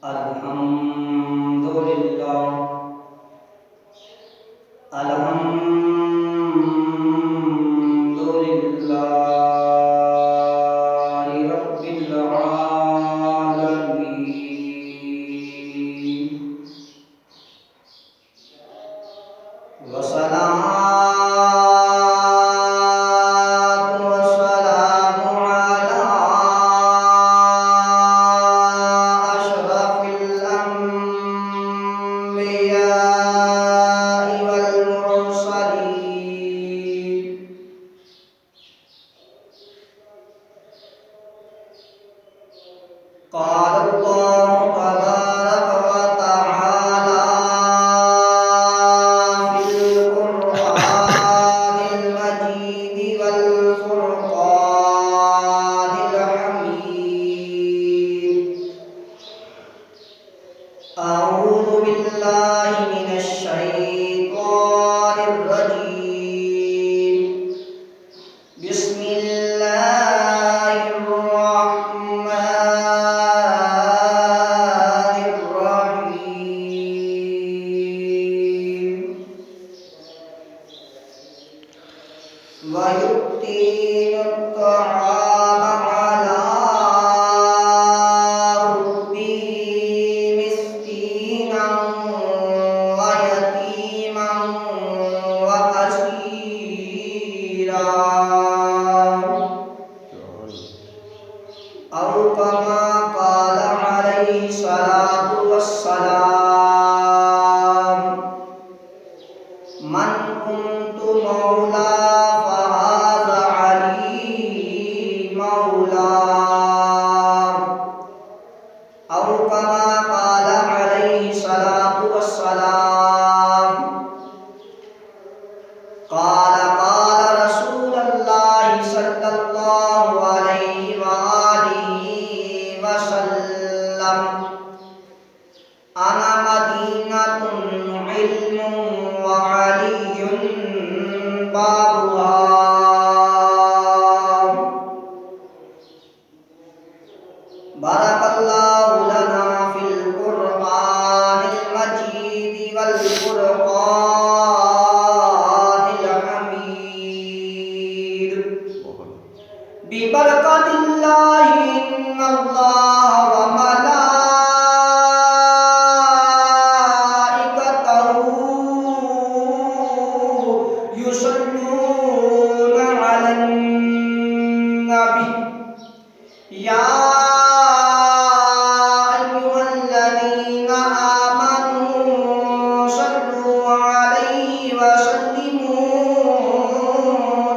الحمد لله الحمد لله رب العالمين والصلاة والسلام على أشرف الأنبياء والمرسلين قال الله تبارك وتعالى في القرآن المجيد والفرقان الحميد أعوذ بالله من الشيطان الرجيم بسم الله الرحمن الرحيم ويؤتين الطعام على حبه مسكينا ويتيما وأسيرا أو كما قال عليه الصلاة والسلام من كنت مولى فهذا علي مولاه أو كما قال عليه الصلاة والسلام قال رسول الله صلى الله عليه وآله وسلم أنا مدينة علم وعلي بابها بارك الله لنا في القرآن المجيد والفرقان الحميد ببركة الله إن الله وملائكته يصلون على النبي يا أيها الذين آمنوا صلوا عليه وسلموا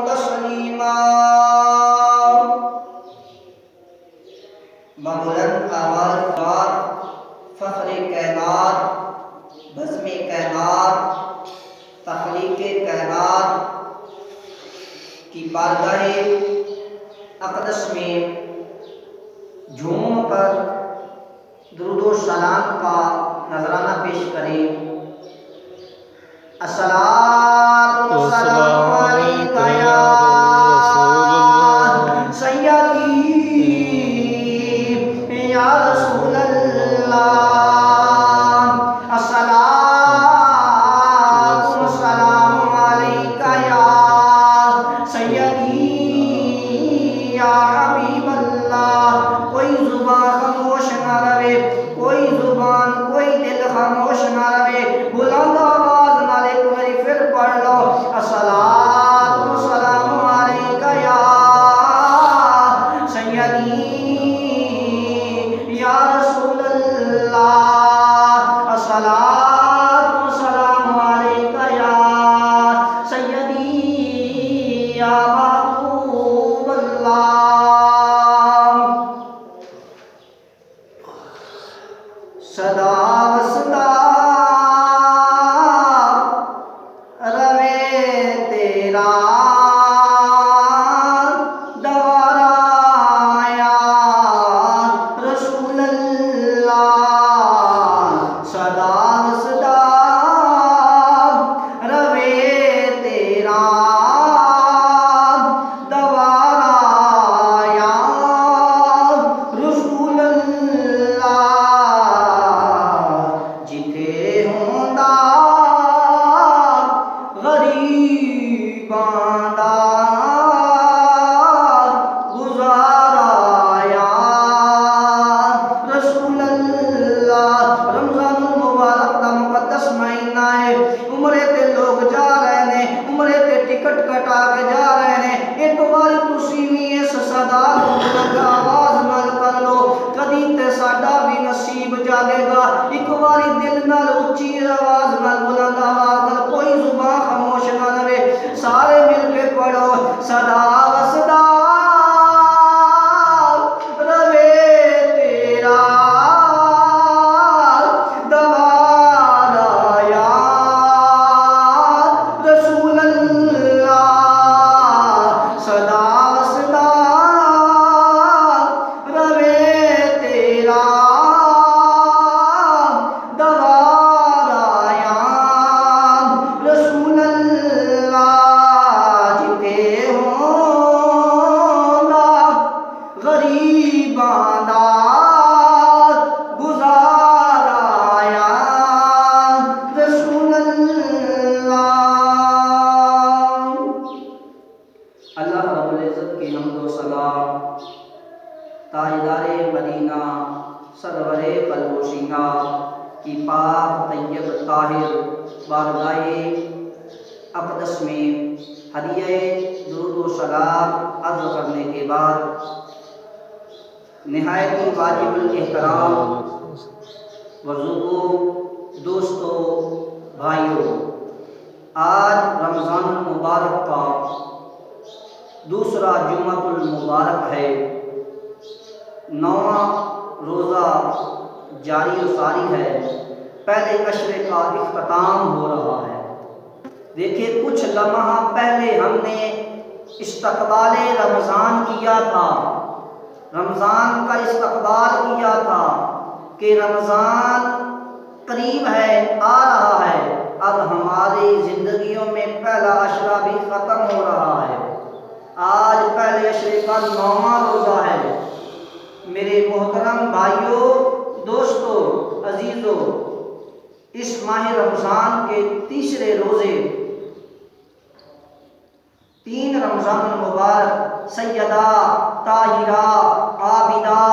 تسليما ببلند آواز بار فخر کائنات بزم کائنات تخلیق کائنات کی بارگاہ اقدس میں جھوم کر درود و سلام کا نذرانہ پیش کریں. الصلاۃ والسلام علیک یا سیدی یا رسول اللہ. الصلاۃ والسلام علیک یا سیدی یا حبیب اللہ. کوئی زبان خاموش نہ رہے, کوئی زبان کوئی دل خاموش نہ رہے. بلند آواز نال ایک باری پھر پڑھ لو. الصلاۃ والسلام علیک یا سیدی یا رسول اللہ. الصلاۃ والسلام علیک یا سیدی یا محبوب اللہ. صدا وصدا روے تیرا دوارا یا رسول اللہ. صدا وصدا روے تیرا دوارا یا رسول اللہ. نصیب جاگے گا۔ ایک باری دل نال اچھی آواز نال بلند آواز نال کوئی زبان خاموش نہ رہے، سارے مل کے پڑھو صدا وسدا تاجدار مدینہ سرور قلب و سینہ کی پاک طیب طاہر بارگاہ اقدس میں ہدیہ درود و سلام عرض کرنے کے بعد نہایت واجب الاحترام بزرگوں، دوستوں، بھائیوں، آج رمضان المبارک کا دوسرا جمعۃ المبارک ہے۔ 9واں روزہ جاری و ساری ہے، پہلے عشرے کا اختتام ہو رہا ہے۔ دیکھیں کچھ لمحہ پہلے ہم نے استقبال رمضان کیا تھا، رمضان کا استقبال کیا تھا کہ رمضان قریب ہے، آ رہا ہے۔ اب ہماری زندگیوں میں پہلا عشرہ بھی ختم ہو رہا ہے۔ آج پہلے عشرے کا 9واں روزہ ہے۔ میرے محترم بھائیوں، دوستوں، عزیزوں، اس ماہ رمضان کے تیسرے روزے 3 رمضان المبارک سیدہ، طاہرہ، عابدہ،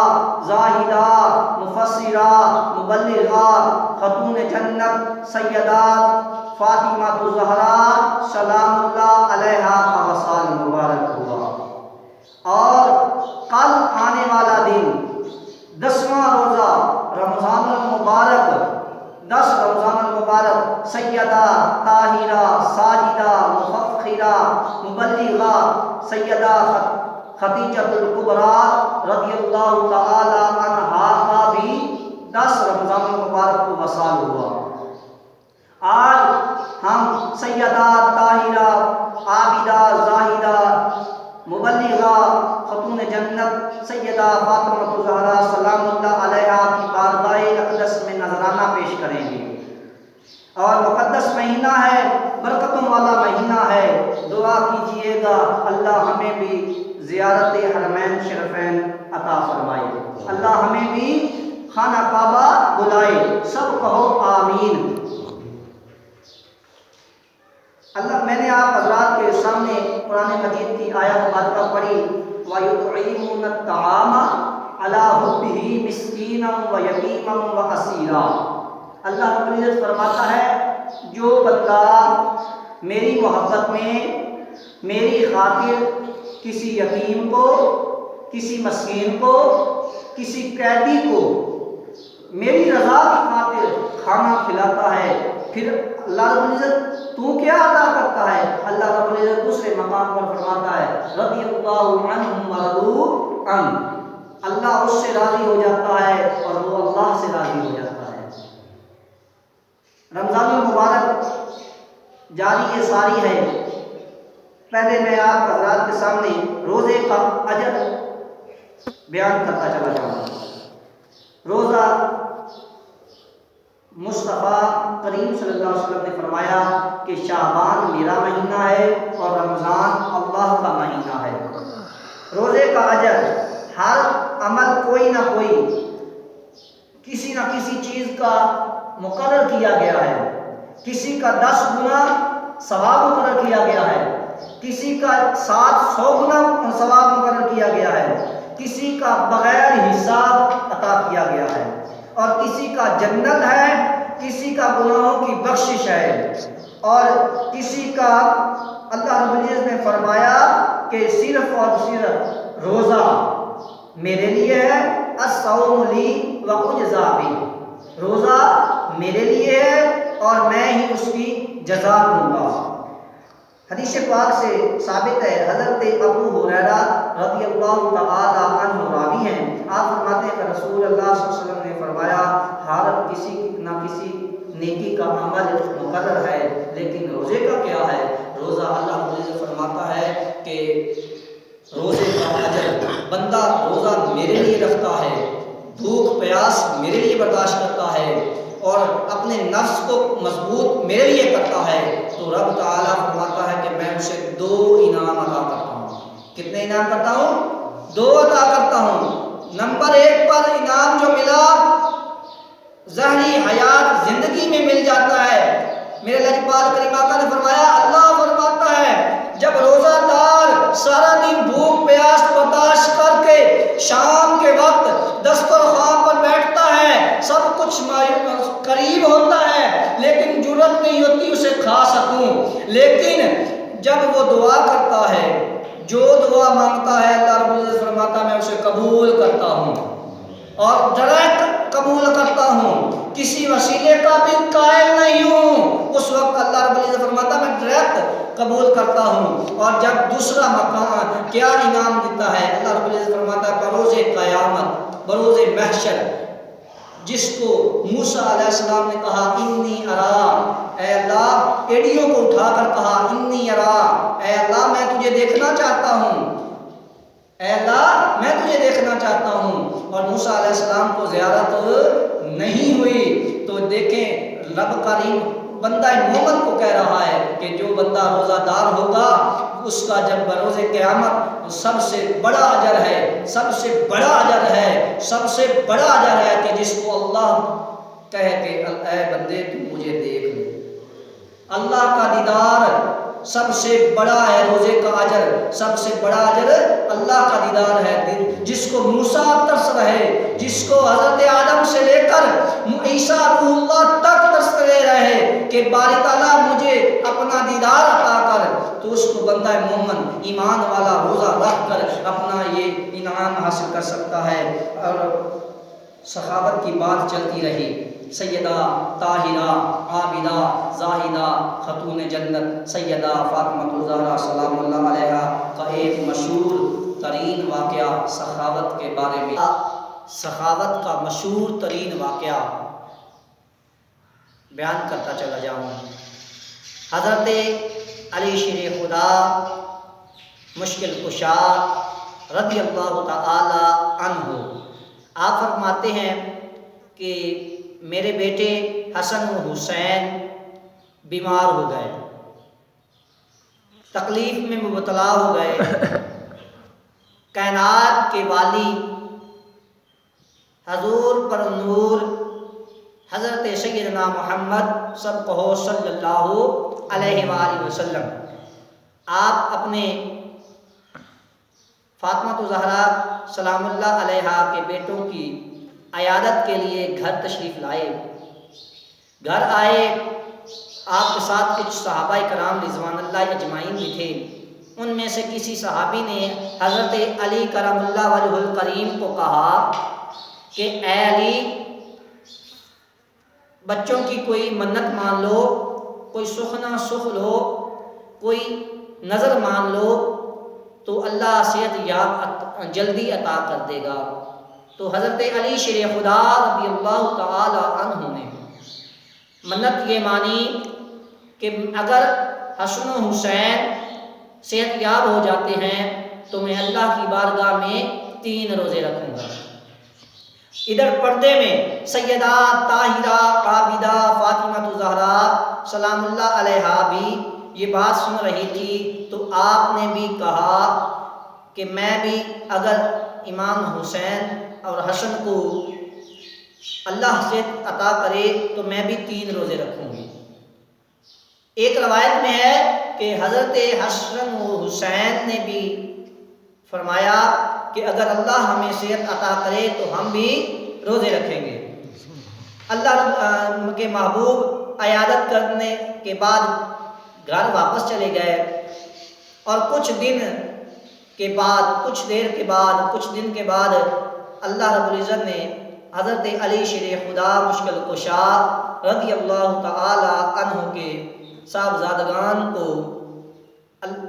زاہدہ، مفسرہ، مبلغہ، خاتون جنت سیدہ فاطمہ الزہرا سلام اللہ علیہا کا وصال مبارک ہوا، اور کل آنے والا دن 10واں روزہ رمضان المبارک 10 رمضان المبارک سیدہ، طاہرہ، ساجدہ، مفخرہ، مبلغہ سیدہ خدیجہ الکبریٰ رضی اللہ تعالی عنہا کا بھی 10 رمضان المبارک کو وصال ہوا۔ آج ہم سیدہ، طاہرہ، عابدہ، زاہدہ، مبلغہ، خاتون جنت سیدہ فاطمہ الزہرا سلام اللہ علیہا کی بارگاہ اقدس میں نذرانہ پیش کریں گے۔ اور مقدس مہینہ ہے، برکتوں والا مہینہ ہے، دعا کیجئے گا اللہ ہمیں بھی زیارت حرمین شریفین عطا فرمائے، اللہ ہمیں بھی خانہ کعبہ بلائے، سب کہو آمین۔ اللہ، میں نے آپ حضرات کے سامنے قرآن مجید کی آیت مبارکہ پڑھی، وَيُطْعِمُونَ الطَّعَامَ عَلَىٰ حُبِّهِ مِسْكِينًا وَيَتِيمًا وَأَسِيرًا۔ اللہ رب العزت فرماتا ہے جو بندہ میری محبت میں میری خاطر کسی یتیم کو، کسی مسکین کو، کسی قیدی کو میری رضا کی خاطر کھانا کھلاتا ہے، پھر اللہ رب العزت تو کیا عطا کرتا ہے؟ اللہ رب العزت دوسرے مقام پر فرماتا ہے رضی اللہ عنہم ورضوا عنہ، اللہ اس سے راضی ہو جاتا ہے اور وہ اللہ سے راضی ہو جاتا ہے۔ رمضان المبارک جاری ساری ہے۔ پہلے میں آپ حضرات کے سامنے روزے کا اجر بیان کرتا چلا جاؤں گا۔ روزہ مصطفیٰ کریم صلی اللہ علیہ وسلم نے فرمایا کہ شعبان میرا مہینہ ہے اور رمضان اللہ کا مہینہ ہے۔ روزے کا اجر، ہر عمل کوئی نہ کوئی کسی نہ کسی چیز کا مقرر کیا گیا ہے، کسی کا 10 گنا ثواب مقرر کیا گیا ہے، کسی کا 700 گنا ثواب مقرر کیا گیا ہے، کسی کا بغیر حساب عطا کیا گیا ہے، اور کسی کا جنت ہے، کسی کا گناہوں کی بخشش ہے، اور کسی کا اللہ رب العزت نے فرمایا کہ صرف اور صرف روزہ میرے لیے ہے، الصوم لی و وأجزى به، روزہ میرے لیے ہے اور میں ہی اس کی جزا دوں گا۔ حدیث پاک سے ثابت ہے، حضرت ابو ہریرہ رضی اللہ تعالی عنہ راوی ہیں، آپ فرماتے ہیں کہ رسول اللہ صلی اللہ علیہ وسلم نے فرمایا ہر کسی نہ کسی نیکی کا عمل مقرر ہے، لیکن روزے کا کیا ہے؟ روزہ اللہ مجھے فرماتا ہے کہ روزے کا اجر، بندہ روزہ میرے لیے رکھتا ہے، بھوک پیاس میرے لیے برداشت کرتا ہے اور اپنے نفس کو مضبوط میرے لیے کرتا ہے، تو رب تعالیٰ فرماتا ہے کہ میں اسے 2 انعام عطا کرتا ہوں۔ کتنے انعام کرتا ہوں؟ 2 عطا کرتا ہوں۔ نمبر 1 پر انعام جو ملا، ظاہری حیات زندگی میں مل جاتا ہے۔ میرے لجپال کریم آقا نے فرمایا، اللہ فرماتا ہے جب روزہ دار سارا دن بھوک پیاس برداشت کر کے شام کے وقت دسترخوان پر بیٹھتا ہے، سب کچھ قریب ہوتا ہے لیکن جرأت نہیں ہوتی اسے کھا سکوں، لیکن جب وہ دعا کرتا ہے، جو دعا مانگتا ہے اللہ رب العزت فرماتا ہے میں اسے قبول کرتا ہوں اور ڈائریکٹ قبول کرتا ہوں، کسی وسیلے کا بھی قائل نہیں ہوں۔ اس وقت اللہ رب العزت فرماتا ہے میں ڈائریکٹ قبول کرتا ہوں۔ اور جب دوسرا مقام کیا انعام دیتا ہے، اللہ رب العزت فرماتا ہے بروز قیامت، بروز محشر، جس کو موسیٰ علیہ السلام نے کہا انی ارا، اے اللہ ایڑیوں کو اٹھا کر کہا انی ارا، اے اللہ میں تجھے دیکھنا چاہتا ہوں، اے اللہ میں تجھے دیکھنا چاہتا ہوں، اور موسیٰ علیہ السلام کو زیارت نہیں ہوئی۔ تو دیکھیں رب کریم بندہ مومن کو کہہ رہا ہے کہ جو بندہ روزہ دار ہوگا اس کا جب بروز قیامت سب سے بڑا اجر ہے، سب سے بڑا اجر ہے، سب سے بڑا اجر ہے کہ جس کو اللہ کہے کہ اے بندے تو مجھے دیکھ لے۔ اللہ کا دیدار سب سے بڑا ہے، روزے کا اجر سب سے بڑا اجر اللہ کا دیدار ہے، جس کو موسیٰ ترس رہے، جس کو حضرت آدم سے لے کر عیسیٰ روح اللہ تک ترس لے رہے کہ باری تعالیٰ مجھے اپنا دیدار عطا کر، تو اس کو بندہ مومن ایمان والا روزہ رکھ کر اپنا یہ انعام حاصل کر سکتا ہے۔ اور سخاوت کی بات چلتی رہی، سیدہ طاہرہ عابدہ زاہدہ خاتون جنت سیدہ فاطمہ الزہرا سلام اللہ علیہا کا ایک مشہور ترین واقعہ سخاوت کے بارے میں، سخاوت کا مشہور ترین واقعہ بیان کرتا چلا جاؤں۔ حضرت علی شیر خدا مشکل کشا رضی اللہ تعالی عنہ آپ فرماتے ہیں کہ میرے بیٹے حسن و حسین بیمار ہو گئے، تکلیف میں مبتلا ہو گئے، کائنات کے والی حضور پر نور حضرت سیدنا محمد صلی اللہ علیہ وآلہ وسلم آپ اپنے فاطمہ زہرا سلام اللہ علیہا کے بیٹوں کی عیادت کے لیے گھر تشریف لائے۔ گھر آئے، آپ کے ساتھ کچھ صحابہ کرام رضوان اللہ اجمعین بھی تھے۔ ان میں سے کسی صحابی نے حضرت علی کرم اللہ وجہ الکریم کو کہا کہ اے علی بچوں کی کوئی منت مان لو، کوئی سخنا سخ لو، کوئی نظر مان لو تو اللہ صحت یاب جلدی عطا کر دے گا۔ تو حضرت علی شیر خدا رضی اللہ تعالی عنہ نے منت یہ مانی کہ اگر حسن و حسین صحت یاب ہو جاتے ہیں تو میں اللہ کی بارگاہ میں 3 روزے رکھوں گا۔ ادھر پردے میں سیدہ طاہرہ عابدہ فاطمہ زہرا سلام اللہ علیہا بھی یہ بات سن رہی تھی، تو آپ نے بھی کہا کہ میں بھی اگر امام حسین اور حسن کو اللہ سے عطا کرے تو میں بھی 3 روزے رکھوں گی۔ ایک روایت میں ہے کہ حضرت حسن و حسین نے بھی فرمایا کہ اگر اللہ ہمیں صحت عطا کرے تو ہم بھی روزے رکھیں گے۔ اللہ کے محبوب عیادت کرنے کے بعد گھر واپس چلے گئے، اور کچھ دن کے بعد کچھ دن کے بعد اللہ رب العزت نے حضرت علی شیر خدا مشکل کشا رضی اللہ تعالی عنہ کے صاحبزادگان کو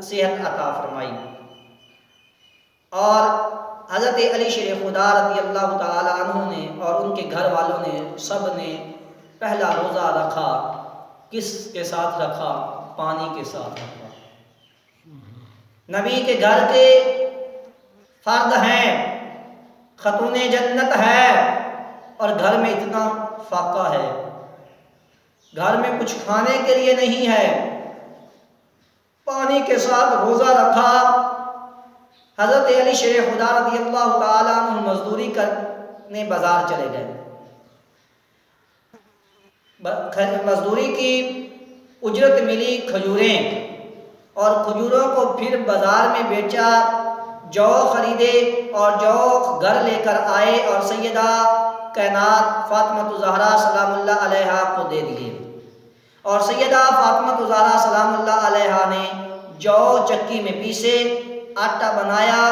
صحت عطا فرمائی، اور حضرت علی شیر خدا رضی اللہ تعالی عنہ نے اور ان کے گھر والوں نے سب نے پہلا روزہ رکھا۔ کس کے ساتھ رکھا؟ پانی کے ساتھ رکھا۔ نبی کے گھر کے فرد ہیں، خاتون جنت ہے، اور گھر میں اتنا فاقہ ہے، گھر میں کچھ کھانے کے لیے نہیں ہے، پانی کے ساتھ روزہ رکھا۔ حضرت علی شیر خدا رضی اللہ تعالیٰ عنہ مزدوری کرنے بازار چلے گئے، مزدوری کی اجرت ملی کھجوریں، اور کھجوروں کو پھر بازار میں بیچا، جو خریدے اور جو گھر لے کر آئے اور سیدہ کائنات فاطمہ زہرا سلام اللہ علیہا کو دے دیے، اور سیدہ فاطمہ زہرا سلام اللہ علیہا نے جو چکی میں پیسے آٹا بنایا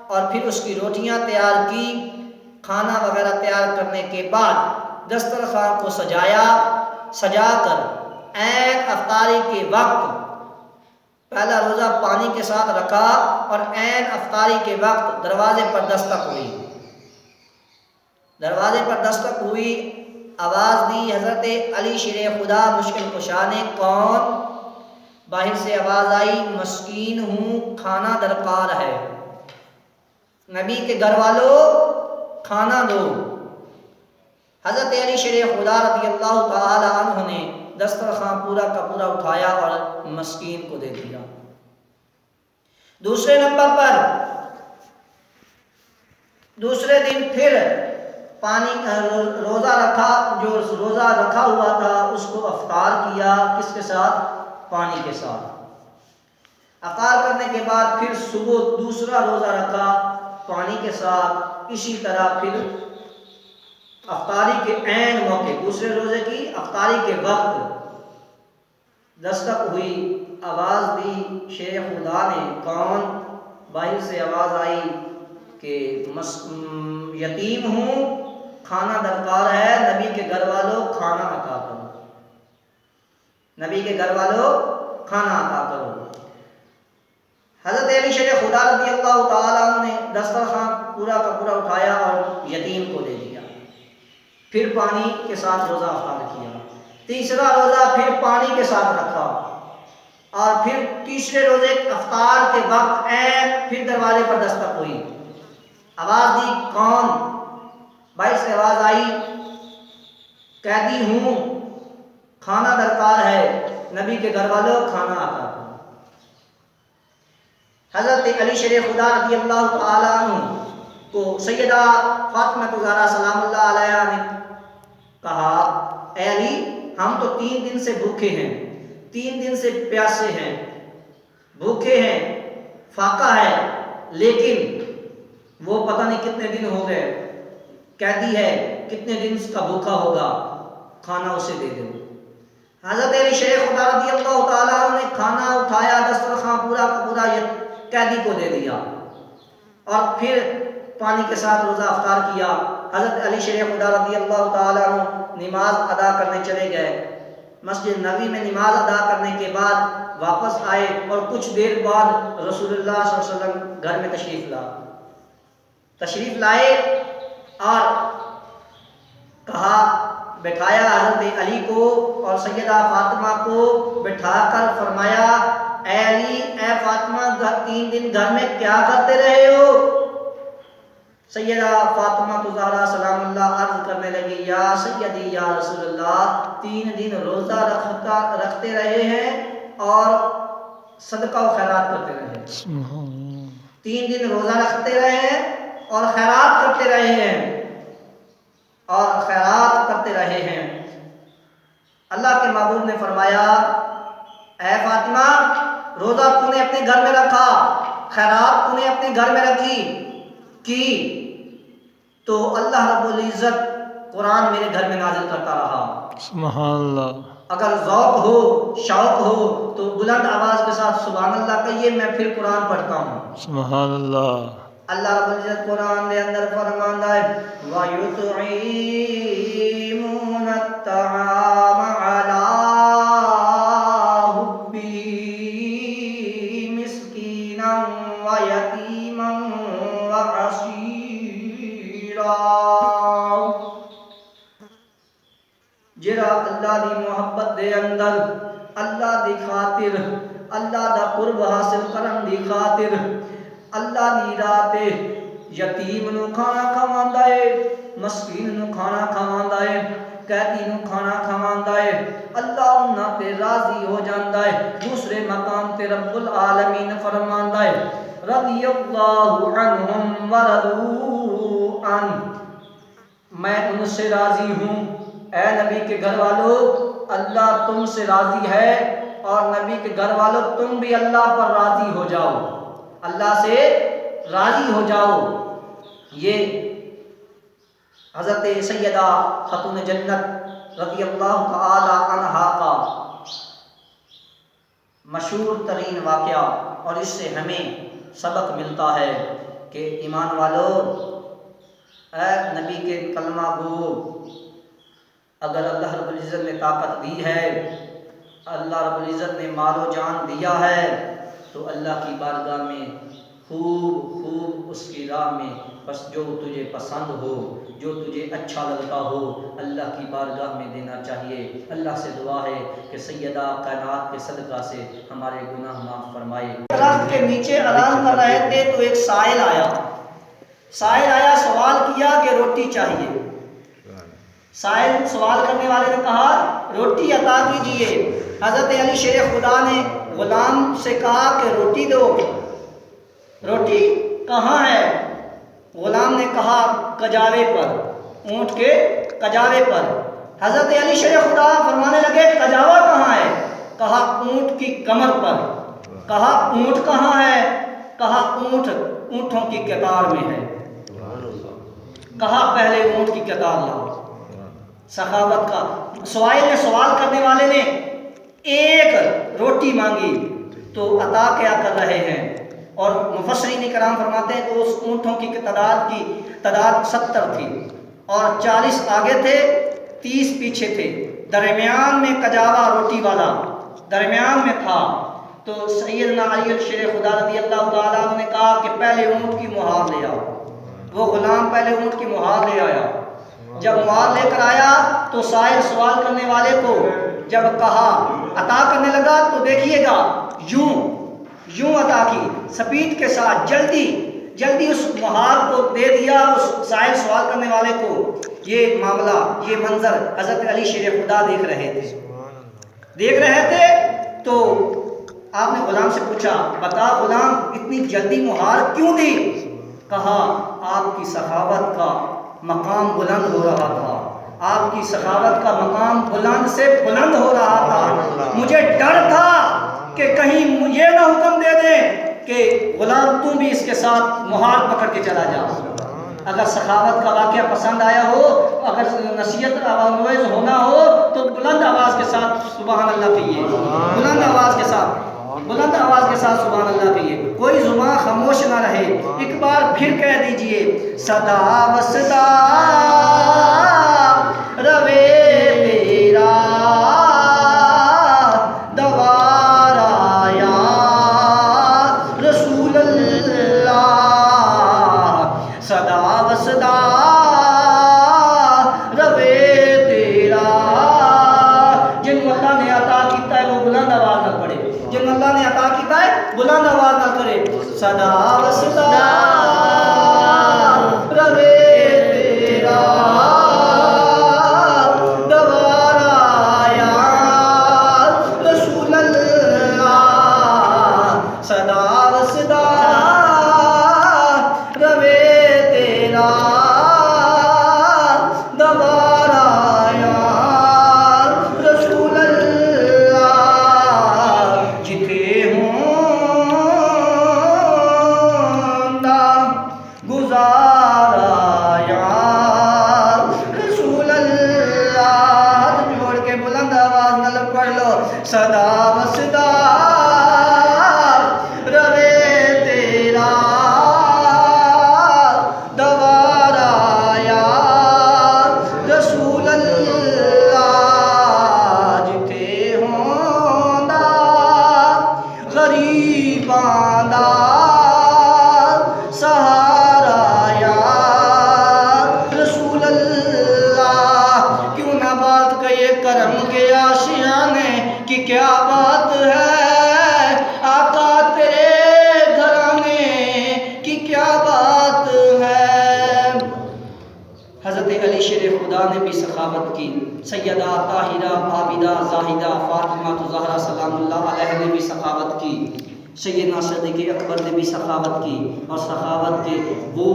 اور پھر اس کی روٹیاں تیار کی۔ کھانا وغیرہ تیار کرنے کے بعد دسترخوان کو سجایا، سجا کر عین افطاری کے وقت پہلا روزہ پانی کے ساتھ رکھا، اور عین افطاری کے وقت دروازے پر دستک ہوئی، دروازے پر دستک ہوئی، آواز دی حضرت علی شیر خدا مشکل کشا نے، کون؟ باہر سے آواز آئی، مسکین ہوں، کھانا درکار ہے، نبی کے گھر والوں کھانا دو۔ حضرت علی شیر خدا رضی اللہ تعالی عنہ نے دسترخوان پورا کا پورا اٹھایا اور مسکین کو دے دیا۔ دوسرے نمبر پر دوسرے دن پھر روزہ رکھا، جو روزہ رکھا ہوا تھا اس کو افطار کیا، کس کے ساتھ؟ پانی کے ساتھ۔ افطار کرنے کے بعد پھر صبح دوسرا روزہ رکھا پانی کے ساتھ، اسی طرح پھر افطاری کے عین موقع، دوسرے روزے کی افطاری کے وقت دستک ہوئی، آواز دی شیر خدا نے، کون؟ باہر سے آواز آئی کہ یتیم ہوں، کھانا درکار ہے، نبی کے گھر والوں کھانا عطا کرو، نبی کے گھر والوں کھانا عطا کرو۔ حضرت علی شیر خدا رضی اللہ تعالیٰ عنہ نے دسترخوان پورا کا پورا اٹھایا اور یتیم کو دے دیا، پھر پانی کے ساتھ روزہ افطار کیا۔ تیسرا روزہ پھر پانی کے ساتھ رکھا، اور پھر تیسرے روزے افطار کے وقت عین پھر دروازے پر دستک ہوئی، آواز دی، کون؟ باہر سے آواز آئی، قیدی ہوں، کھانا درکار ہے، نبی کے گھر والوں کھانا عطا کرو۔ حضرت علی شیر خدا رضی اللہ تعالیٰ عنہ کو سیدہ فاطمہ زہرا سلام اللہ علیہا نے کہا، اے علی، ہم تو 3 دن سے بھوکے ہیں، 3 دن سے پیاسے ہیں، بھوکے ہیں، فاقہ ہے، لیکن وہ پتہ نہیں کتنے دن ہو گئے، قیدی ہے، کتنے دن اس کا بھوکا ہوگا، کھانا اسے دے دو۔ حضرت علی شیر خدا رضی اللہ تعالیٰ عنہ نے کھانا اٹھایا، دسترخوان پورا کا پورا قیدی کو دے دیا، اور پھر پانی کے ساتھ روزہ افطار کیا۔ حضرت علی شیر خدا رضی اللہ تعالیٰ عنہ نماز ادا کرنے چلے گئے، مسجد نبوی میں نماز ادا کرنے کے بعد واپس آئے، اور کچھ دیر بعد رسول اللہ صلی اللہ علیہ وسلم گھر میں تشریف لائے، اور کہا، بٹھایا حضرت علی کو اور سیدہ فاطمہ کو بٹھا کر فرمایا، اے علی، اے فاطمہ، 3 دن گھر میں کیا کرتے رہے ہو؟ سیدہ فاطمہ زہرا سلام اللہ عرض کرنے لگی، یا سیدی یا رسول اللہ، 3 دن روزہ رکھتے رہے ہیں اور صدقہ و خیرات کرتے رہے، 3 دن روزہ رکھتے رہے ہیں اور خیرات کرتے رہے ہیں، اور خیرات کرتے رہے ہیں۔ اللہ کے محبوب نے فرمایا، اے فاطمہ، روزہ تو نے اپنے گھر میں رکھا، خیرات تو نے اپنے گھر میں رکھی کی، تو اللہ رب العزت قرآن میرے گھر میں نازل کرتا رہا۔ سبحان اللہ۔ اگر ذوق ہو، شوق ہو تو بلند آواز کے ساتھ سبحان اللہ کہیے، میں پھر قرآن پڑھتا ہوں۔ سبحان اللہ۔ اللہ رب العزت قرآن دے اندر فرماندا ہے وَيُطْعِمُونَ الطَّعَامَ عَلَى حُبِّهِ مِسْكِينًا وَيَتِيمًا وَأَسِيرًا۔ جڑا اللہ دی محبت دے اندر اللہ دی خاطر اللہ دا قرب حاصل کرن دی خاطر اللہ دی راہ تے یتیم نو کھانا کھواندا ہے، مسکین نو کھانا کھواندا ہے، قیدی نو کھانا کھواندا ہے، اللہ انہاں تے راضی ہو جاندا ہے۔ دوسرے مقام تے رب العالمین فرماندا ہے رضی اللہ عنہم ورضوا عنہ، میں ان سے راضی ہوں۔ اے نبی کے گھر والوں، اللہ تم سے راضی ہے، اور نبی کے گھر والوں تم بھی اللہ پر راضی ہو جاؤ، اللہ سے راضی ہو جاؤ۔ یہ حضرت سیدہ خاتون جنت رضی اللہ تعالی عنہا کا مشہور ترین واقعہ، اور اس سے ہمیں سبق ملتا ہے کہ ایمان والو، اے نبی کے کلمہ گو، اگر اللہ رب العزت نے طاقت دی ہے، اللہ رب العزت نے مال و جان دیا ہے، تو اللہ کی بارگاہ میں خوب اس کی راہ میں بس جو تجھے پسند ہو، جو تجھے اچھا لگتا ہو، اللہ کی بارگاہ میں دینا چاہیے۔ اللہ سے دعا ہے کہ سیدہ کائنات کے صدقہ سے ہمارے گناہ معاف فرمائے۔ درخت کے نیچے آرام کر رہے تھے تو ایک سائل آیا، سوال کیا کہ روٹی چاہیے۔ سائل سوال کرنے والے نے کہا روٹی عطا کیجیے۔ حضرت علی شیر خدا نے غلام سے کہا کہ روٹی دو، روٹی کہاں ہے؟ غلام نے کہا کجاوے پر، اونٹ کے کجاوے پر۔ حضرت علی شیر خدا فرمانے لگے کجاوا کہاں ہے؟ کہا اونٹ کی کمر پر۔ کہا اونٹ کہاں ہے؟ کہا اونٹ اونٹوں کی قطار میں ہے۔ کہا پہلے اونٹ کی قطار لاؤ۔ سخاوت کا سوال کرنے والے نے ایک روٹی مانگی تو عطا کیا کر رہے ہیں؟ اور مفسرین کرام فرماتے ہیں کہ اس اونٹوں کی تعداد 70 تھی، اور 40 آگے تھے، 30 پیچھے تھے، درمیان میں کجاوا روٹی والا درمیان میں تھا۔ تو سیدنا علی شیر خدا رضی اللہ تعالیٰ عنہ نے کہا کہ پہلے اونٹ کی مہار لے آؤ۔ وہ غلام پہلے اونٹ کی مہار لے آیا۔ جب مہار لے کر آیا تو سائل سوال کرنے والے کو جب کہا عطا کرنے لگا تو دیکھیے گا یوں عطا کی، سپیڈ کے ساتھ جلدی اس مہار کو دے دیا اس سائل سوال کرنے والے کو۔ یہ معاملہ، یہ منظر حضرت علی شیر خدا دیکھ رہے تھے تو آپ نے غلام سے پوچھا بتا غلام اتنی جلدی مہار کیوں دی؟ کہا آپ کی سخاوت کا مقام بلند ہو رہا تھا، آپ کی سخاوت کا مقام بلند سے بلند ہو رہا تھا، مجھے ڈر تھا کہ کہیں یہ نہ حکم دے دیں کہ غلام تم بھی اس کے ساتھ مہار پکڑ کے چلا جا۔ اگر سخاوت کا واقعہ پسند آیا ہو، اگر نصیحت آمیز ہونا ہو تو بلند آواز کے ساتھ سبحان اللہ کہیے، بلند آواز کے ساتھ سبحان اللہ کہیے، کوئی زبان خاموش نہ رہے۔ ایک بار پھر کہہ دیجئے صدا وصدا روے تیرا دوارا یا رسول اللہ، صدا وصدا روے تیرا۔ جن کو اللہ نے عطا کیتا ہے وہ بلند آواز نہ پڑے، جن اللہ نے عطا کیتا ہے بلند آواز نہ کرے۔ صدا وصدا روے تیرا دوارا یا رسول اللہ، صدا وصدا روے تیرا دوارا یا رسول اللہ، جتھے گزارا یا رسول اللہ۔ جوڑ کے بلند آواز نہ پڑھ لو صدا وصدا روے تیرا آنے کی کیا بات ہے، آقا تیرے گھرانے کی کیا بات ہے۔ حضرت علی شیر خدا نے بھی سخاوت کی، سیدہ طاہرہ عابدہ زاہدہ فاطمہ زہرا سلام اللہ علیہ نے بھی سخاوت کی، سیدنا صدیق اکبر نے بھی سخاوت کی، اور سخاوت کے وہ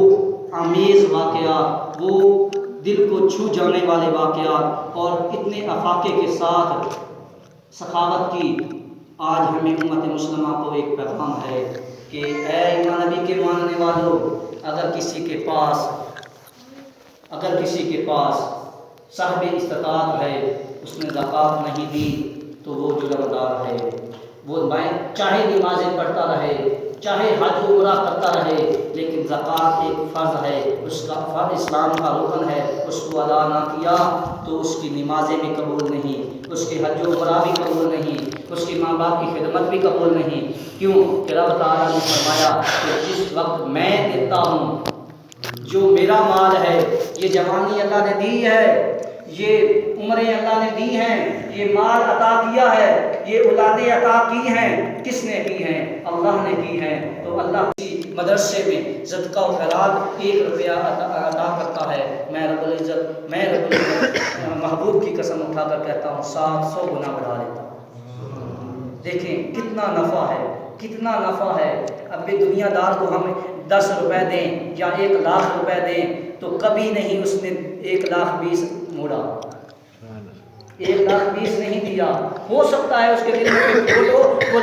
آمیز واقعات، وہ دل کو چھو جانے والے واقعات اور اتنے افاقے کے ساتھ سخاوت کی۔ آج ہمیں امت مسلمہ کو ایک پیغام ہے کہ اے ایمان نبی کے ماننے والوں، اگر کسی کے پاس صاحب استطاعت ہے، اس نے زکوٰۃ نہیں دی تو وہ جرمدار ہے۔ وہ چاہے نمازیں پڑھتا رہے، چاہے حج و عمرہ کرتا رہے، لیکن زکوٰۃ ایک فرض ہے، اس کا فرض اسلام کا رکن ہے، اس کو ادا نہ کیا تو اس کی نمازیں بھی قبول نہیں، اس کے حج و عمرہ بھی قبول نہیں، اس کے ماں باپ کی خدمت بھی قبول نہیں۔ کیوں کہ رب تعالیٰ نے فرمایا کہ جس وقت میں دیتا ہوں، جو میرا مال ہے، یہ جوانی اللہ نے دی ہے، یہ عمریں اللہ نے دی ہیں، یہ مال عطا کیا ہے، یہ اولادیں عطا کی ہیں، کس نے کی ہیں؟ اللہ نے کی ہیں۔ تو اللہ کی مدرسے میں صدقہ و خیرات 1 روپیہ عطا کرتا ہے، میں رب العزت محبوب کی قسم اٹھا کر کہتا ہوں 700 گنا بڑھا دیتا ہوں۔ دیکھیں کتنا نفع ہے، کتنا نفع ہے۔ اب بھی دنیا دار کو ہم 10 روپے دیں یا 1 لاکھ روپے دیں تو کبھی نہیں اس نے 1,20,000 موڑا، 1,20,000 نہیں دیا۔ ہو سکتا ہے اس کے دل میں بولو وہ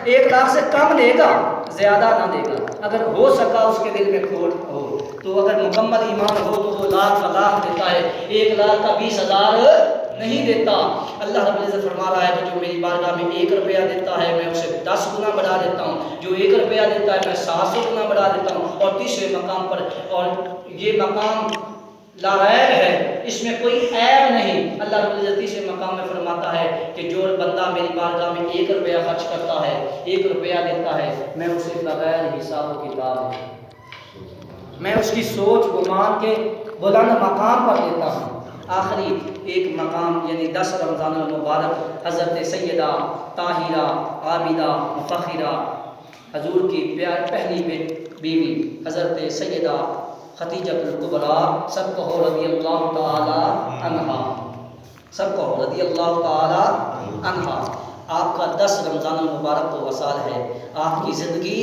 1 لاکھ سے کم دے گا، زیادہ نہ دے گا۔ اگر ہو سکا اس کے دل میں کھوٹ ہو تو اگر مکمل ایمان ہو تو وہ لاکھ کا لاکھ دیتا ہے، 1 لاکھ کا 20,000 نہیں دیتا۔ اللہ رب العزت فرما رہا ہے کہ جو میری بارگاہ میں 1 روپیہ دیتا ہے میں اسے 10 گنا بڑھا دیتا ہوں، جو 1 روپیہ دیتا ہے میں 700 گنا بڑھا دیتا ہوں۔ اور تیسرے مقام پر، اور یہ مقام لا عیب ہے، اس میں کوئی عیب نہیں۔ اللہ رب العزت تیسرے مقام میں فرماتا ہے کہ جو بندہ میری بارگاہ میں 1 روپیہ خرچ کرتا ہے، 1 روپیہ دیتا ہے، میں اسے بغیر حساب و کتاب میں اس کی سوچ کو مان کے بلند مقام پر دیتا ہوں۔ آخری ایک مقام یعنی 10 رمضان المبارک حضرت سیدہ طاہرہ عابدہ مفخرہ حضور کی پہلی بیوی حضرت سیدہ خدیجہ الکبریٰ سب کہو رضی اللہ تعالی عنہا، سب کہو رضی اللہ تعالی عنہا۔ آپ کا 10 رمضان المبارک کو وصال ہے۔ آپ کی زندگی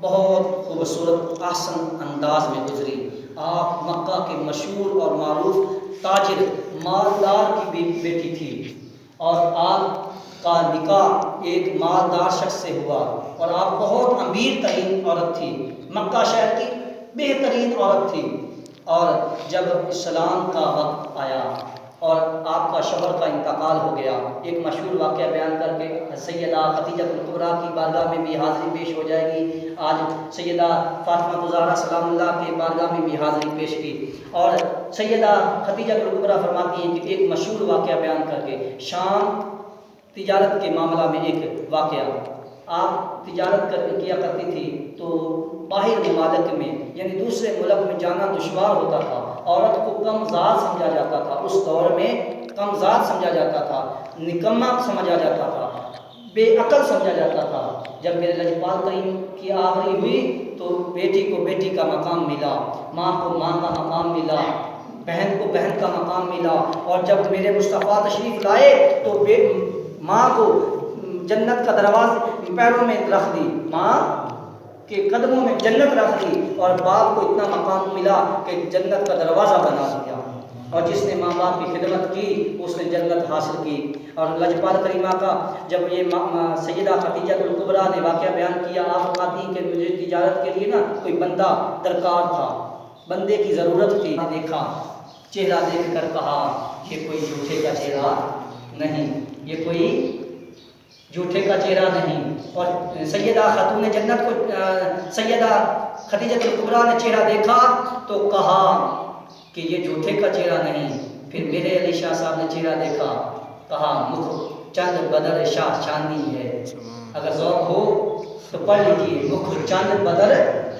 بہت خوبصورت احسن انداز میں گزری۔ آپ مکہ کے مشہور اور معروف تاجر مالدار کی بیٹی تھی، اور آپ کا نکاح ایک مالدار شخص سے ہوا، اور آپ بہت امیر ترین عورت تھی، مکہ شہر کی بہترین عورت تھی۔ اور جب اسلام کا وقت آیا اور آپ کا شوہر کا انتقال ہو گیا، ایک مشہور واقعہ بیان کر کے سیدہ خدیجہ الکبریٰ کی بارگاہ میں بھی حاضری پیش ہو جائے گی۔ آج سیدہ فاطمہ زہرا سلام اللہ کی بارگاہ میں بھی حاضری پیش کی، اور سیدہ خدیجہ الکبریٰ فرماتی ہیں کہ ایک مشہور واقعہ بیان کر کے، شام تجارت کے معاملہ میں ایک واقعہ، آپ تجارت کیا کرتی تھی تو باہر ممالک میں یعنی دوسرے ملک میں جانا دشوار ہوتا تھا، عورت کو کم ذات سمجھا جاتا تھا، اس دور میں کم ذات سمجھا جاتا تھا، نکما سمجھا جاتا تھا، بے عقل سمجھا جاتا تھا۔ جب میرے لجپال کریم کی آخری ہوئی تو بیٹی کو بیٹی کا مقام ملا، ماں کو ماں کا مقام ملا، بہن کو بہن کا مقام ملا، اور جب میرے مصطفیٰ تشریف لائے تو ماں کو جنت کا دروازہ پیروں میں رکھ دی، ماں کے قدموں میں جنت رکھ دی، اور باپ کو اتنا مقام ملا کہ جنت کا دروازہ بنا دیا، اور جس نے ماں باپ کی خدمت کی اس نے جنت حاصل کی۔ اور لجپال کریمہ کا جب یہ سیدہ خدیجہ الکبریٰ نے واقعہ بیان کیا، آپ فرماتی ہیں کہ مجھے تجارت کے لیے نا کوئی بندہ درکار تھا، بندے کی ضرورت تھی، دیکھا چہرہ دیکھ کر کہا یہ کوئی جھوٹے کا چہرہ نہیں، یہ کوئی جھوٹے کا چہرہ نہیں۔ اور سیدہ خاتون جنت کو سیدہ خدیجہ الکبریٰ نے چہرہ دیکھا تو کہا کہ یہ جھوٹے کا چہرہ نہیں۔ پھر میرے علی شاہ صاحب نے چہرہ دیکھا، کہا مکھ چند بدر شاہ شانی ہے۔ اگر ذوق ہو تو پڑھ لیجیے، مکھ چند بدر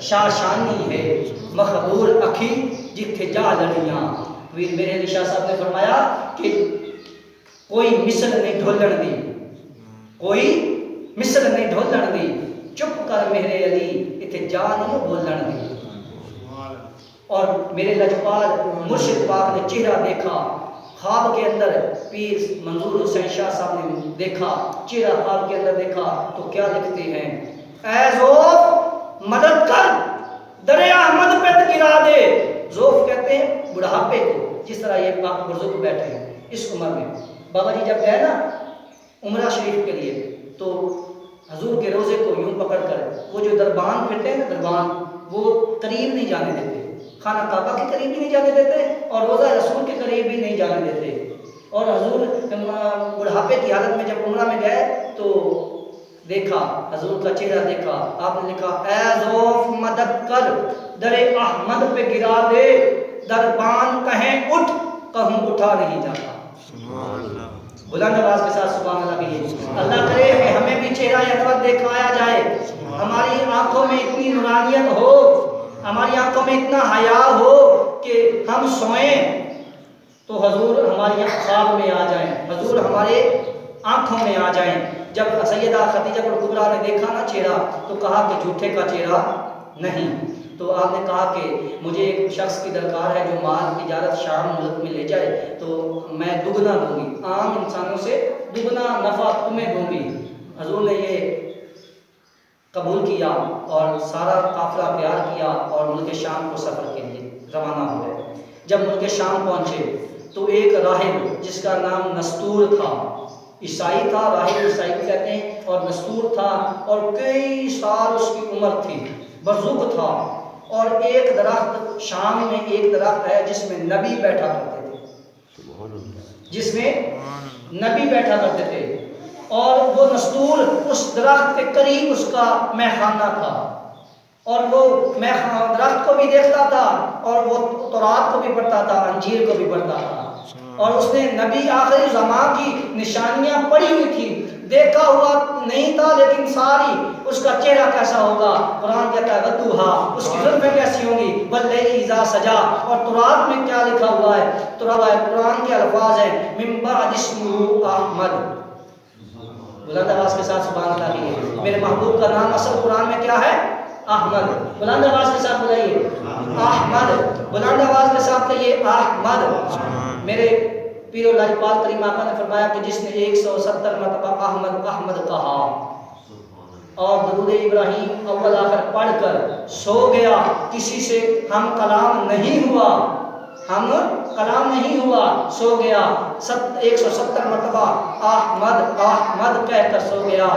شاہ شانی ہے، مخبور اکھی جتھے جا لڑیاں۔ پھر میرے علی شاہ صاحب نے فرمایا کہ کوئی مثل نہیں ڈھولن دی، کوئی مثل نہیں ڈھولن دی، چپ کر میرے علی اتنے جا نہیں بولن دی۔ اور میرے لجپال مرشد پاک نے چہرہ دیکھا خواب کے اندر، پیر منظور حسین شاہ صاحب نے دیکھا چہرہ خواب کے اندر دیکھا تو کیا لکھتے ہیں، اے زوف مدد کر در احمد پہ گرا دے۔ زوف کہتے ہیں بڑھاپے کو، جس طرح یہ پاک بزرگ بیٹھے ہیں اس عمر میں۔ بابا جی جب گئے نا عمرہ شریف کے لیے تو حضور کے روزے کو یوں پکڑ کر وہ جو دربان پھرتے ہیں نا دربان، وہ قریب نہیں جانے دیتے، خانہ کعبہ کے قریب بھی نہیں جانے دیتے اور روزہ رسول کے قریب بھی نہیں جانے دیتے۔ اور حضور بڑھاپے کی حالت میں جب عمرہ میں گئے تو دیکھا حضور کا چہرہ دیکھا، آپ نے لکھا اے ذوف مدد کر در احمد پہ گرا دے، دربان کہیں اٹھ کہوں اٹھا نہیں جاتا۔ بلند آواز کے ساتھ سبحان اللہ کہیے۔ اللہ کرے کہ ہمیں بھی چہرہ انور دکھایا جائے، ہماری آنکھوں میں اتنی نورانیت ہو، ہماری آنکھوں میں اتنا حیا ہو کہ ہم سوئیں تو حضور ہماری خواب میں آ جائیں، حضور ہمارے آنکھوں میں آ جائیں۔ جب سیدہ خدیجہ کبریٰ نے دیکھا نا چہرہ تو کہا کہ جھوٹے کا چہرہ نہیں، تو آپ نے کہا کہ مجھے ایک شخص کی درکار ہے جو مال تجارت شام ملک میں لے جائے تو میں دگنا دوں گی، عام انسانوں سے دگنا نفع تمہیں دوں گی۔ حضور نے یہ قبول کیا اور سارا قافلہ تیار کیا اور ملک شام کو سفر کے لیے روانہ ہوئے۔ جب ملک شام پہنچے تو ایک راہب جس کا نام نستور تھا، عیسائی تھا، راہب عیسائی کہتے ہیں، اور نستور تھا اور کئی سال اس کی عمر تھی، برزخ تھا۔ اور ایک درخت شام میں ایک درخت ہے جس میں نبی بیٹھا کرتے تھے، جس میں نبی بیٹھا کرتے تھے، اور وہ نستور اس درخت کے قریب اس کا میخانہ تھا اور وہ درخت کو بھی دیکھتا تھا اور وہ تورات کو بھی پڑھتا تھا، انجیل کو بھی پڑھتا تھا، اور اس نے نبی آخری زمان کی نشانیاں پڑھی ہوئی تھی، دیکھا ہوا نہیں تھا لیکن ساری اس کا چہرہ کیسا ہوگا، قرآن کہتا ہے غدوہا، اس کی زلفیں کیسی ہوں گی، واللیل اذا سجا، اور تورات میں کیا لکھا ہوا ہے، قرآن کے الفاظ ہیں من بعد اسمہ احمد۔ بلند آواز کے ساتھ سبحان اللہ کہیے۔ میرے محبوب کا نام اصل قرآن میں کیا ہے؟ احمد۔ بلند آواز کے ساتھ بلائیے احمد، بلند آواز کے ساتھ کہیے احمد۔ میرے پیر و لاجپال کریم آقا نے فرمایا کہ جس نے 170 مرتبہ احمد احمد کہا اور درود ابراہیم اول آخر پڑھ کر سو گیا، کسی سے ہم کلام نہیں ہوا، ہم کلام نہیں ہوا، سو گیا، 170 مرتبہ احمد احمد کہہ کر سو گیا،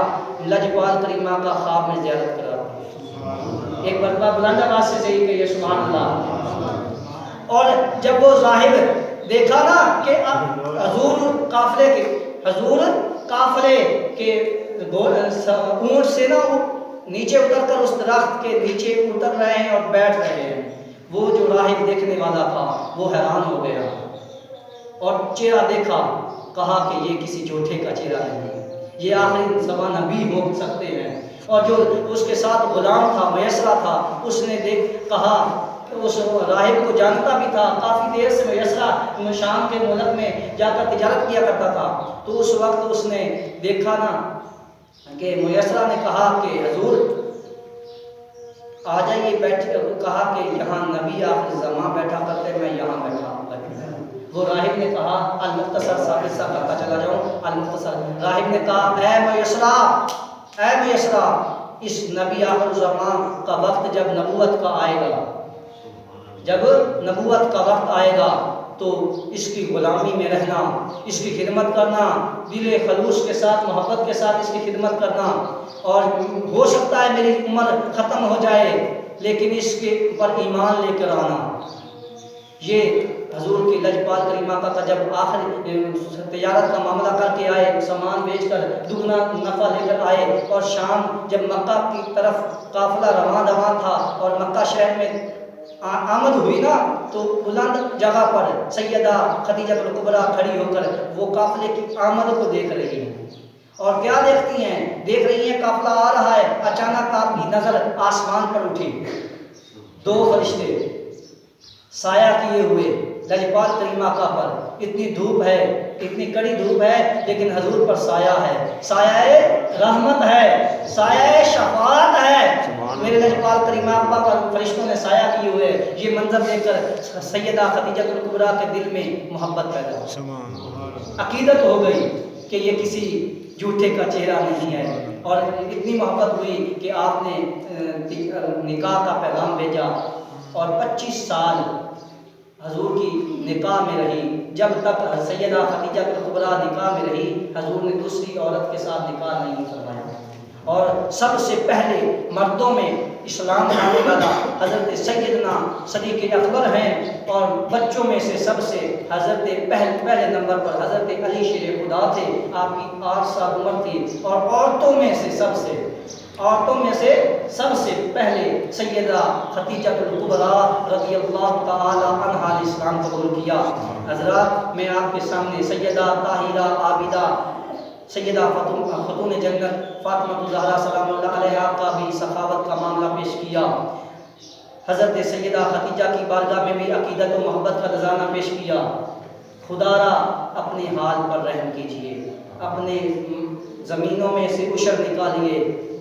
لاجپال کریم آقا خواب میں زیارت کرا۔ ایک مرتبہ بلند آواز سے صحیح کہیے سبحان اللہ۔ اور جب وہ ظاہر دیکھا نا کہ حضور قافلے کے اونٹ سے نا نیچے اتر کر اس درخت کے نیچے اتر رہے ہیں اور بیٹھ رہے ہیں، وہ جو راہب دیکھنے والا تھا وہ حیران ہو گیا اور چہرہ دیکھا، کہا کہ یہ کسی جھوٹے کا چہرہ نہیں، یہ آخری زمان نبی ہو سکتے ہیں۔ اور جو اس کے ساتھ غلام تھا میسرہ تھا، اس نے کہا، اس راہب کو جانتا بھی تھا، کافی دیر سے میسرہ شام کے ملک میں جا کر تجارت کیا کرتا تھا، تو اس وقت اس نے دیکھا نا کہ میسرہ نے کہا کہ حضور آ جائیے، بیٹھے، کہا کہ یہاں نبی آخر زمان بیٹھا کرتے، میں یہاں بیٹھا۔ وہ راہب نے کہا المختصر سا کرتا چلا جاؤں، المختصر۔ راہب نے کہا اے میسرہ، اے میسرہ، اس نبی آخر زمان کا وقت جب نبوت کا آئے گا، جب نبوت کا وقت آئے گا تو اس کی غلامی میں رہنا، اس کی خدمت کرنا، دل خلوص کے ساتھ محبت کے ساتھ اس کی خدمت کرنا، اور ہو سکتا ہے میری عمر ختم ہو جائے لیکن اس کے اوپر ایمان لے کر آنا۔ یہ حضور کی لجپال کریم آقا کا جب آخر تجارت کا معاملہ کر کے آئے، سامان بیچ کر دگنا نفع لے کر آئے، اور شام جب مکہ کی طرف قافلہ رواں تھا اور مکہ شہر میں آمد ہوئی نا تو بلند جگہ پر سیدہ خدیجہ کبریٰ کھڑی ہو کر وہ قافلے کی آمد کو دیکھ رہی ہیں، اور کیا دیکھتی ہیں؟ دیکھ رہی ہیں قافلہ آ رہا ہے، اچانک آپ کی نظر آسمان پر اٹھی، دو فرشتے سایہ کیے ہوئے لجپال کریم آقا پر، اتنی دھوپ ہے، اتنی کڑی دھوپ ہے، لیکن حضور پر سایہ ہے، سایہ رحمت ہے، سایہ شفاعت ہے۔ میرے لجپال کریمہ ابا پر فرشتوں نے سایہ کیے ہوئے، یہ منظر دیکھ کر سیدہ خدیجہ الکبریٰ کے دل میں محبت پیدا ہوئی، عقیدت ہو گئی کہ یہ کسی جھوٹے کا چہرہ نہیں ہے، اور اتنی محبت ہوئی کہ آپ نے نکاح کا پیغام بھیجا، اور 25 سال حضور کی نکاح میں رہی۔ جب تک سیدہ خدیجہ الکبریٰ نکاح میں رہی، حضور نے دوسری عورت کے ساتھ نکاح نہیں فرمایا، اور سب سے پہلے مردوں میں اسلام لانے والا حضرت سیدنا صدیق اکبر ہیں، اور بچوں میں سے سب سے حضرت پہلے نمبر پر حضرت علی شیر خدا تھے، آپ کی 8 سال عمر تھی، اور عورتوں میں سے سب سے پہلے سیدہ خدیجہ الکبریٰ رضی اللہ تعالی عنہا نے اسلام قبول کیا۔ حضرات، میں آپ کے سامنے سیدہ طاہرہ عابدہ سیدہ خاتون جنت فاطمہ الزہرا سلام اللہ علیہا کا بھی سخاوت کا معاملہ پیش کیا۔ حضرت سیدہ خدیجہ کی بارگاہ میں بھی عقیدت و محبت کا نذرانہ پیش کیا۔ خدا را اپنے حال پر رحم کیجئے، اپنے زمینوں میں سے عشر نکالیے۔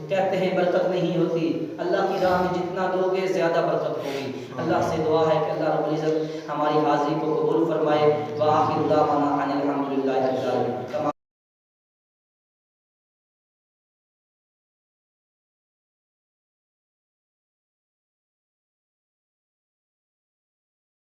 کہتے ہیں برکت نہیں ہوتی، اللہ کی راہ میں جتنا دو گے زیادہ برکت ہوگی۔ اللہ سے دعا ہے کہ اللہ رب العزت ہماری حاضری کو قبول فرمائے۔ وآخر دعوانا ان الحمدللہ رب العالمین۔